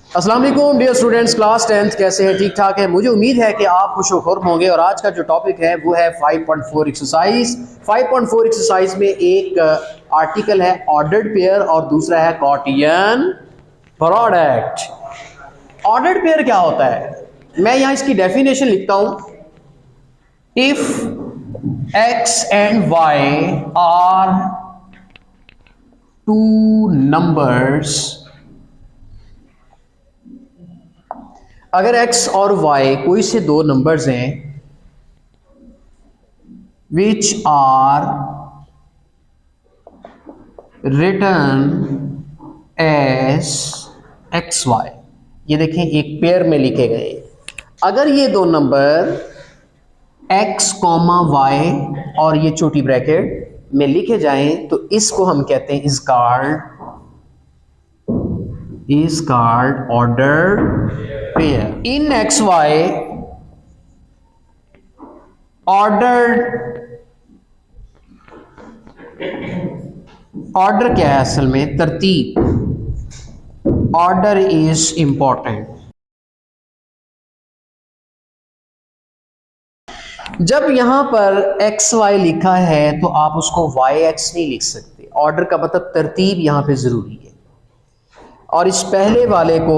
अस्सलाम वालेकुम dear students, class 10th कैसे हैं? ठीक ठाक है। मुझे उम्मीद है कि आप खुश होंगे। और आज का जो टॉपिक है वो है 5.4 एक्सरसाइज। 5.4 एक्सरसाइज में एक आर्टिकल है ऑर्डर्ड पेयर और दूसरा है कॉटियन प्रोडक्ट। ऑर्डर्ड पेयर क्या होता है? मैं यहाँ इसकी डेफिनेशन लिखता हूँ। If X and Y are two numbers, अगर x और y कोई से दो नंबर्स हैं which are written as X Y, ये देखें एक पेयर में लिखे गए। अगर ये दो नंबर x, y और ये छोटी ब्रैकेट में लिखे जाएं तो इसको हम कहते हैं is called ordered pair. In XY, order क्या है? असल में तरतीब। Order is important. जब यहां पर एक्स वाई लिखा है तो आप उसको वाई एक्स नहीं लिख सकते। ऑर्डर का मतलब तरतीब यहां पे जरूरी है। और इस पहले वाले को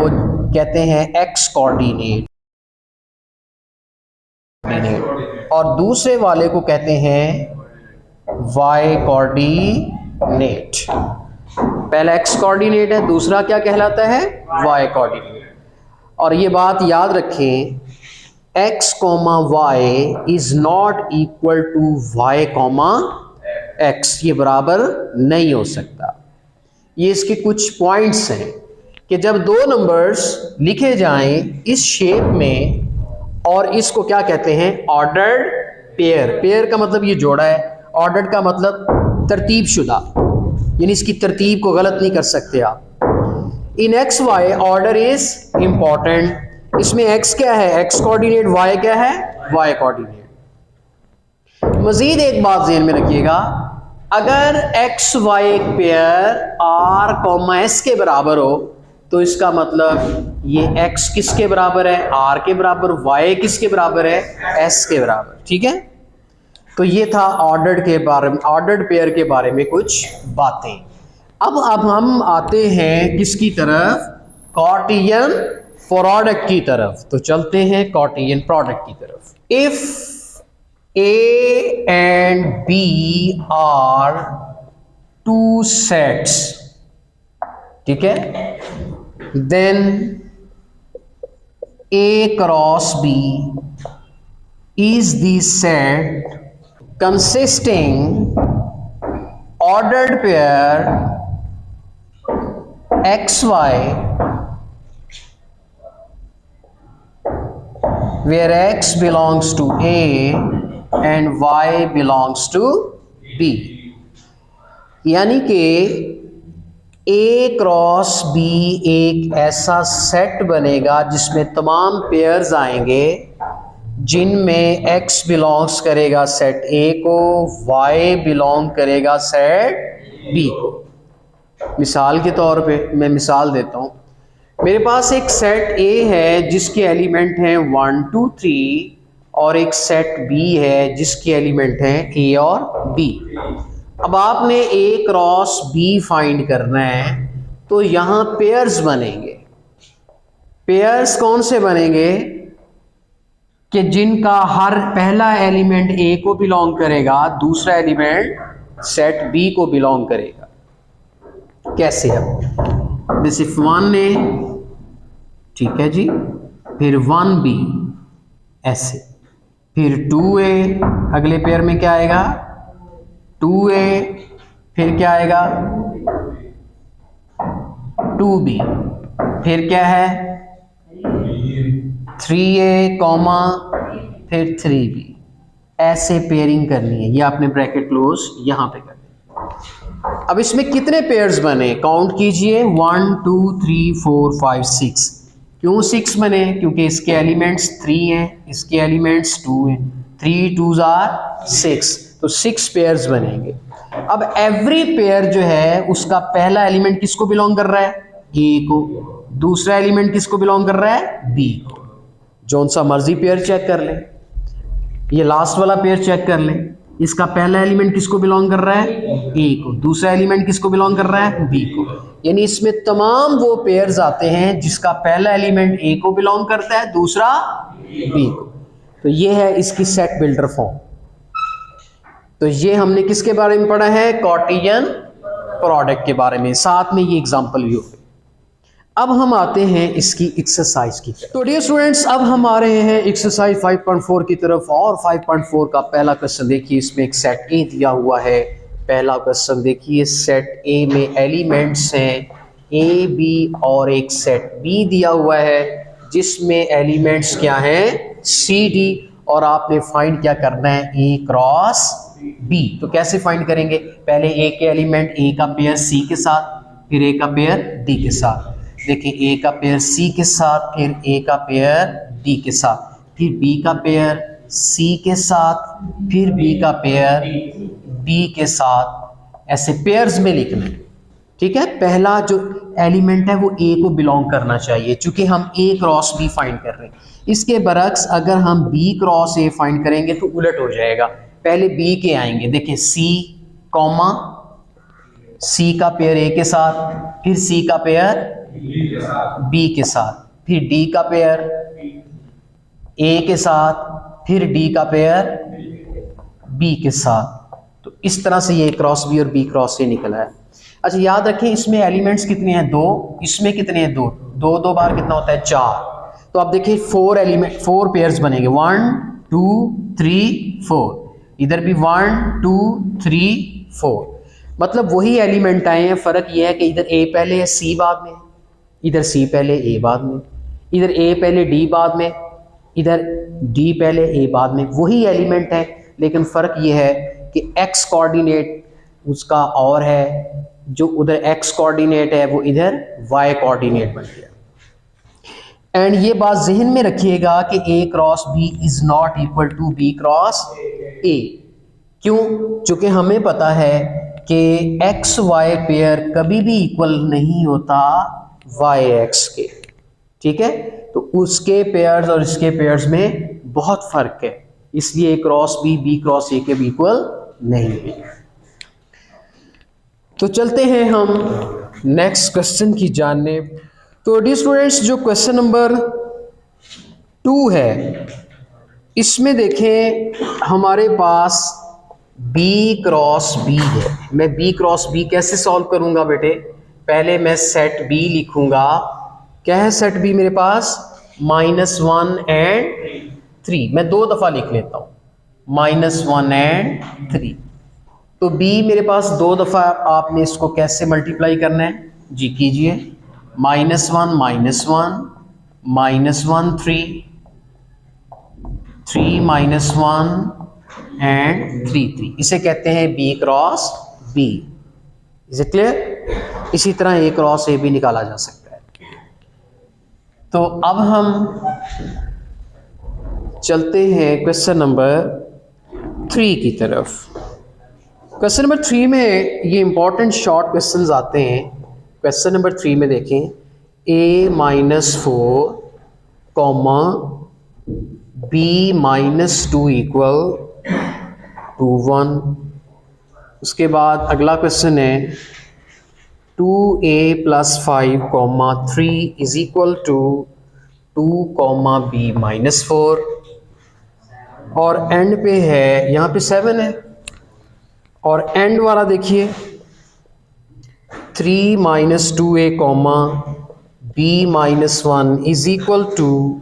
कहते हैं एक्स कोऑर्डिनेट और दूसरे वाले को कहते हैं वाई कोऑर्डिनेट। पहला एक्स कोऑर्डिनेट है, दूसरा क्या कहलाता है? Y coordinate. और ये बात याद रखें, X comma Y is not equal to Y comma X, ये बराबर नहीं हो सकता। ये इसके कुछ पॉइंट्स हैं कि जब दो नंबर्स लिखे जाएं इस शेप में, और इसको क्या कहते हैं? Ordered pair. पेयर का मतलब ये जोड़ा है, ऑर्डर्ड का मतलब तरतीब शुदा, यानी इसकी तरतीब को गलत नहीं कर सकते आप। In X Y order is important. इसमें एक्स क्या है? X coordinate. वाई क्या है? Y coordinate. मजीद एक बात ध्यान में रखिएगा, अगर एक्स वाई एक पेयर आर कॉमा एस के बराबर हो तो इसका मतलब ये x किसके बराबर है? r के बराबर। y किसके बराबर है? s के बराबर। ठीक है, तो ये था ऑर्डर्ड के बारे में, ऑर्डर्ड पेयर के बारे में कुछ बातें। अब हम आते हैं किसकी तरफ? कॉटियन प्रोडक्ट की तरफ। तो चलते हैं कॉटियन प्रोडक्ट की तरफ। If a and b are two sets, ठीक है, then A cross B is the set consisting ordered pair XY where X belongs to A and Y belongs to B। यानी कि A क्रॉस B एक ऐसा set बनेगा जिसमें तमाम pairs आएंगे जिनमें X बिलोंग्स करेगा सेट A को, Y बिलोंग करेगा सेट B को। मिसाल के तौर पे मैं मिसाल देता हूँ। मेरे पास एक सेट A है जिसके एलिमेंट हैं 1 2 3 और एक सेट B है जिसके एलिमेंट हैं A और B। अब आपने A क्रॉस B फाइंड करना है तो यहां पेयर्स बनेंगे। पेयर्स कौन से बनेंगे? कि जिनका हर पहला एलिमेंट A को बिलोंग करेगा, दूसरा एलिमेंट सेट B को बिलोंग करेगा। कैसे? अब जैसे 1A, ठीक है जी, फिर 1B ऐसे, फिर 2A, अगले पेयर में क्या आएगा? 2A, फिर क्या आएगा? 2B, फिर क्या है? 3A कॉमा फिर 3B। ऐसे पेयरिंग करनी है। ये आपने ब्रैकेट क्लोज यहां पे कर दिया। अब इसमें कितने पेयर्स बने? काउंट कीजिए। 1 2 3 4 5 6। क्यों 6 बने? क्योंकि इसके एलिमेंट्स 3 हैं, इसके एलिमेंट्स 2 हैं। 3 2s आर 6, तो 6 पेयर्स बनेंगे। अब एवरी पेयर जो है उसका पहला एलिमेंट किसको बिलोंग कर रहा है? A को। दूसरा एलिमेंट किसको बिलोंग कर रहा है? बी को। जौन सा मर्जी पेयर चेक कर लें, ये लास्ट वाला पेयर चेक कर लें, इसका पहला एलिमेंट किसको बिलोंग कर रहा है? ए को। दूसरा एलिमेंट किसको बिलोंग कर रहा है? बी को। यानी इसमें तमाम वो पेयर्स आते हैं जिसका पहला एलिमेंट ए को बिलोंग करता है, दूसरा बी को। तो ये है इसकी सेट बिल्डर फॉर्म। तो ये हमने किसके बारे में पढ़ा है? कार्टेशियन प्रोडक्ट के बारे में, साथ में ये एग्जांपल भी हो गई। अब हम आते हैं इसकी एक्सरसाइज की तरफ। तो डियर स्टूडेंट्स, अब हम आ रहे हैं एक्सरसाइज 5.4 की तरफ। और 5.4 का पहला क्वेश्चन देखिए, इसमें एक सेट ए दिया हुआ है। पहला क्वेश्चन देखिए, सेट ए में एलिमेंट्स हैं ए बी और एक सेट बी दिया हुआ है जिसमें एलिमेंट्स क्या हैं? C D. और आपने फाइंड क्या करना है? A cross B. तो कैसे फाइंड करेंगे? पहले ए के एलिमेंट, ए का पेयर सी के साथ, फिर ए का पेयर डी के साथ। देखिए, ए का पेयर सी के साथ, फिर ए का पेयर डी के साथ, फिर बी का पेयर सी के साथ, फिर बी का पेयर डी के साथ। ऐसे पेयर्स में लिखना है, ठीक है। पहला जो एलिमेंट है वो ए को बिलोंग करना चाहिए, चूंकि हम ए क्रॉस बी फाइंड कर रहे हैं। इसके बरक्स अगर हम बी क्रॉस ए फाइंड करेंगे तो उलट हो जाएगा। पहले बी के आएंगे, देखिए सी कॉमा, सी का पेयर ए के साथ, फिर सी का पेयर बी के साथ, फिर डी का पेयर ए के साथ, फिर डी का पेयर बी के साथ। तो इस तरह से ये क्रॉस बी और बी क्रॉस ए निकला है। अच्छा याद रखें, इसमें एलिमेंट्स कितने हैं? दो। इसमें कितने हैं? दो। दो दो बार कितना होता है? 4। तो अब देखिए 4 पेयर्स बनेंगे, 1 2 3 4। इधर भी 1 2 3 4। मतलब वही एलिमेंट आए हैं, फर्क यह है कि इधर ए पहले है सी बाद में, इधर सी पहले ए बाद में, इधर ए पहले डी बाद में, इधर डी पहले ए बाद में। वही एलिमेंट है, लेकिन फ़र्क ये है कि एक्स कोऑर्डिनेट उसका और है, जो उधर एक्स कोऑर्डिनेट है वो इधर वाई कोऑर्डिनेट बन गया। एंड ये बात जहन में रखिएगा कि A cross B is not equal to B cross A. क्यों? चूंकि हमें पता है कि एक्स वाई पेयर कभी भी इक्वल नहीं होता वाई एक्स के, ठीक है। तो उसके पेयर्स और इसके पेयर्स में बहुत फर्क है, इसलिए क्रॉस बी क्रॉस ए के भी इक्वल नहीं है। तो चलते हैं हम नेक्स्ट क्वेश्चन की जानिब। तो डियर स्टूडेंट्स, जो क्वेश्चन नंबर 2 है, इसमें देखें हमारे पास B क्रॉस B है। मैं B क्रॉस B कैसे सॉल्व करूंगा बेटे? पहले मैं सेट B लिखूंगा। क्या है सेट B मेरे पास? -1 एंड 3। मैं 2 दफ़ा लिख लेता हूँ, -1 एंड 3। तो B मेरे पास 2 दफ़ा। आपने इसको कैसे मल्टीप्लाई करना है? जी कीजिए, -1 -1 -1 3 3 -1 एंड 3 इसे कहते हैं B cross B। Is it clear? इसी तरह A क्रॉस A भी निकाला जा सकता है। तो अब हम चलते हैं क्वेश्चन नंबर 3 की तरफ। क्वेश्चन नंबर 3 में ये इंपॉर्टेंट शॉर्ट क्वेश्चंस आते हैं। क्वेश्चन नंबर 3 में देखें, A-4 comma B-2 equal to 1। उसके बाद अगला क्वेश्चन है 2A + 5 comma 3 is equal to 2 comma B-4। और एंड पे है, यहाँ पे 7 है। और एंड वाला देखिए 3 - 2A comma B-1 is equal to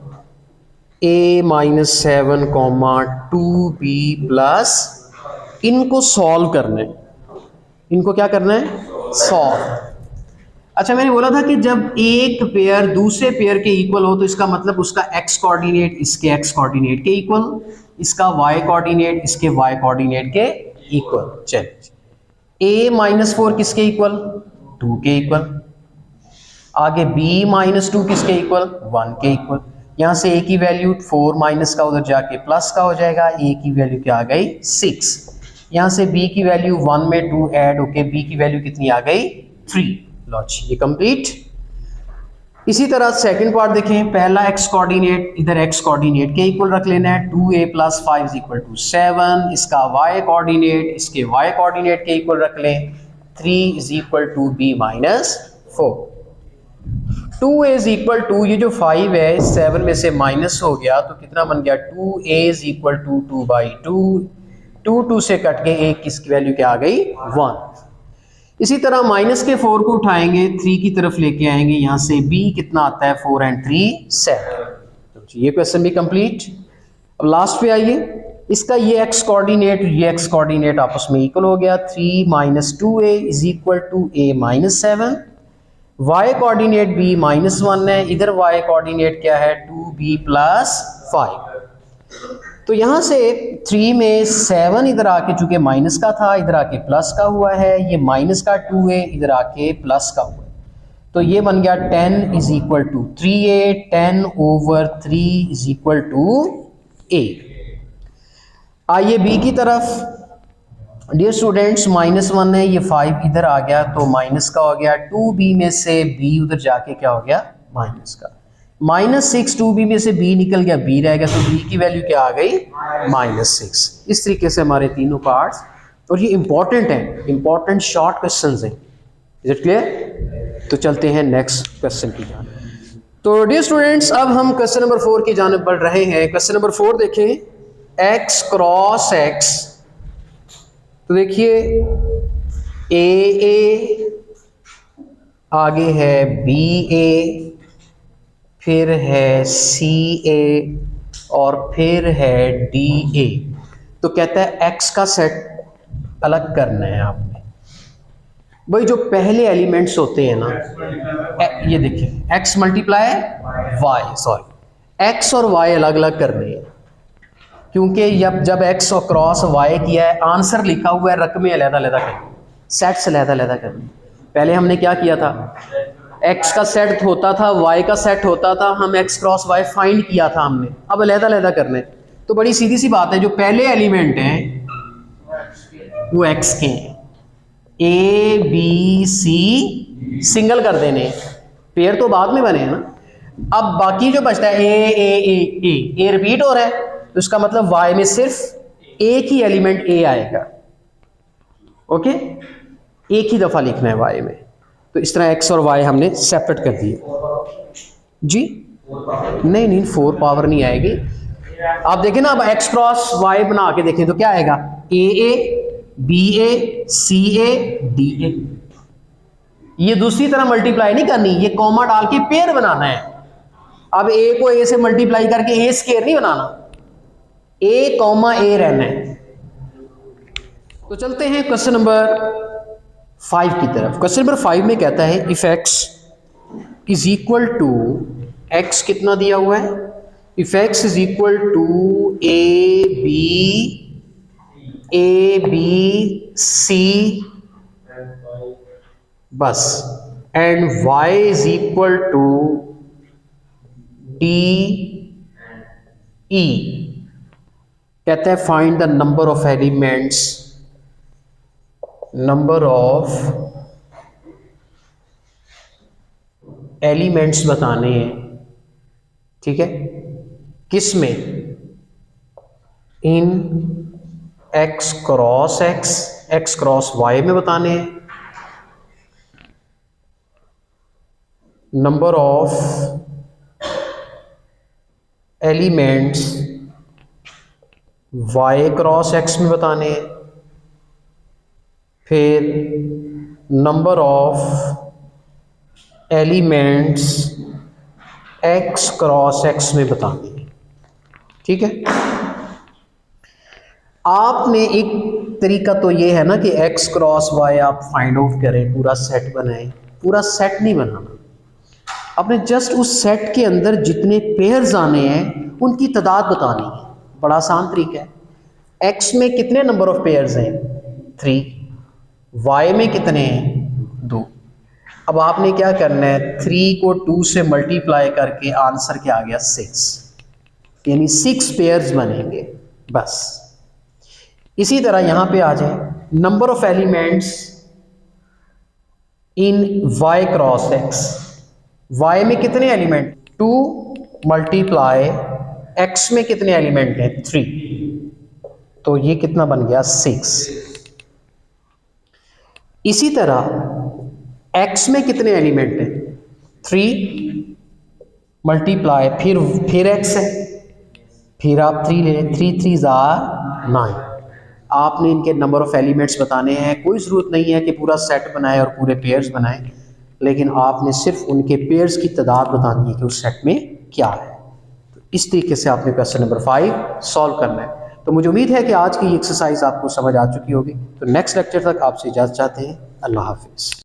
A-7 comma 2B plus. इनको सॉल्व करना है, इनको क्या करना है? सॉल्व। अच्छा, मैंने बोला था कि जब एक पेयर दूसरे पेयर के इक्वल हो तो इसका मतलब उसका एक्स कोऑर्डिनेट इसके एक्स कोऑर्डिनेट के इक्वल, इसका वाई कोऑर्डिनेट इसके वाई कोऑर्डिनेट के इक्वल। चलिए, A-4 किसके इक्वल? 2 के इक्वल। आगे B-2 किसके इक्वल? 1 के इक्वल। यहाँ से A की वैल्यू 4 माइनस का उधर जाके प्लस का हो जाएगा। A की वैल्यू क्या आ गई? 6। यहाँ से B की वैल्यू 1 में 2 ऐड होके B की वैल्यू कितनी आ गई? 3। लो जी, ये कंप्लीट। इसी तरह सेकंड पार्ट देखें, पहला एक्स कोऑर्डिनेट, इधर एक्स कोऑर्डिनेट के इक्वल रख लेना है, 2a + 5 = 7। इसका y कोऑर्डिनेट इसके y कोऑर्डिनेट के इक्वल रख लें, 3 = b - 4। 2a = ये जो 5 है 7 में से माइनस हो गया तो कितना बन गया, 2a = 2/2। 2 से कट के a किसकी वैल्यू क्या आ गई, 1। इसी तरह माइनस के 4 को उठाएंगे, 3 की तरफ लेके आएंगे, यहाँ से b कितना आता है, 4 and 3 7। ये क्वेश्चन भी कंप्लीट। अब लास्ट पे आइए, इसका ये x कोऑर्डिनेट आपस में इक्वल हो गया, 3 - 2a = a - 7। y coordinate b -1 है, इधर y कोऑर्डिनेट क्या है, 2b + 5। तो यहाँ से 3 में 7 इधर आके चूंकि माइनस का था, इधर आके प्लस का हुआ है, ये माइनस का 2 है, इधर आके प्लस का हुआ है, तो ये बन गया 10 = 3a। 10/3 = a। आइए b की तरफ। डियर स्टूडेंट्स, -1 है, ये 5 इधर आ गया तो माइनस का हो गया, 2b में से b उधर जाके क्या हो गया, माइनस का। -6, 2b में से b निकल गया, b रह गया, तो b की वैल्यू क्या आ गई, -6। इस तरीके से हमारे तीनों पार्ट्स, और ये इंपॉर्टेंट है, इंपॉर्टेंट शॉर्ट क्वेश्चंस हैं। Is it clear? तो चलते हैं नेक्स्ट क्वेश्चन की जानिब। तो डियर स्टूडेंट्स, अब हम क्वेश्चन नंबर 4 की जानिब बढ़ रहे हैं। क्वेश्चन नंबर 4 देखें, x क्रॉस x। तो देखिए a आगे है BA, फिर है CA और फिर है DA। तो कहता है x का सेट अलग करना है आपने। भाई जो पहले एलिमेंट्स होते हैं ना, ये देखिए x × y, x और y अलग अलग करने हैं, क्योंकि जब x और क्रॉस y किया है, आंसर लिखा हुआ है, रकमें अलग-अलग करनी, सेट्स अलग-अलग करनी। पहले हमने क्या किया था, x का सेट होता था, y का सेट होता था, हम x क्रॉस y फाइंड किया था हमने, अब अलग-अलग करने। तो बड़ी सीधी सी बात है, जो पहले एलिमेंट हैं वो x के हैं, A B C सिंगल कर देने, पेयर तो बाद में बने हैं ना। अब बाकी जो बचता है A रिपीट हो रहा है, तो इसका मतलब y में सिर्फ एक ही एलिमेंट A आएगा। ओके, एक ही दफा लिखना है y में। तो इस तरह x और y हमने सेपरेट कर दिए जी। नहीं 4 पावर नहीं आएगी। आप देखें ना, अब x क्रॉस y बना के देखें तो क्या आएगा, AA BA CA DA। ये दूसरी तरह मल्टीप्लाई नहीं करनी, ये कॉमा डाल के पेयर बनाना है। अब a को a से मल्टीप्लाई करके a स्क्वायर नहीं बनाना, a, रहना है। तो चलते हैं क्वेश्चन नंबर 5 की तरफ। क्वेश्चन नंबर 5 में कहता है, if x is equal to, x कितना दिया हुआ है, if x is equal to a b c बस, and y is equal to d e। कहता है find the number of elements, number of elements बताने हैं, ठीक है, किस में, इन x cross x, x cross y में बताने हैं। Number of elements y cross x में बताने हैं। फिर number of elements x cross x में बताने हैं, ठीक है। आपने एक तरीका तो ये है ना कि x क्रॉस y आप फाइंड आउट करें, पूरा सेट बनाएं। पूरा सेट नहीं बनाना, आपने जस्ट उस सेट के अंदर जितने पेयर्स आने हैं उनकी तादाद बतानी है। बड़ा आसान तरीका है। x में कितने नंबर ऑफ पेयर्स हैं, 3, y में कितने हैं, 2। अब आपने क्या करना है, 3 को 2 से मल्टीप्लाई करके आंसर क्या आ गया, 6, यानी 6 पेयर्स बनेंगे बस। इसी तरह यहां पे आ जाए, number of elements in y cross x, y में कितने एलिमेंट, 2 मल्टीप्लाई x में कितने एलिमेंट हैं, 3, तो ये कितना बन गया, 6। इसी तरह x में कितने एलिमेंट हैं, 3 मल्टीप्लाई फिर x है, फिर आप 3 ले लें, 3 3 = 9। आपने इनके नंबर ऑफ एलिमेंट्स बताने हैं, कोई ज़रूरत नहीं है कि पूरा सेट बनाए और पूरे पेयर्स बनाएं, लेकिन आपने सिर्फ उनके पेयर्स की तादाद बतानी है कि उस सेट में क्या है। तो इस तरीके से आपने क्वेश्चन नंबर 5 सॉल्व करना है। तो मुझे उम्मीद है कि आज की एक्सरसाइज आपको समझ आ चुकी होगी। तो नेक्स्ट लेक्चर तक आपसे इजाज़त चाहते हैं। अल्लाह हाफिज़।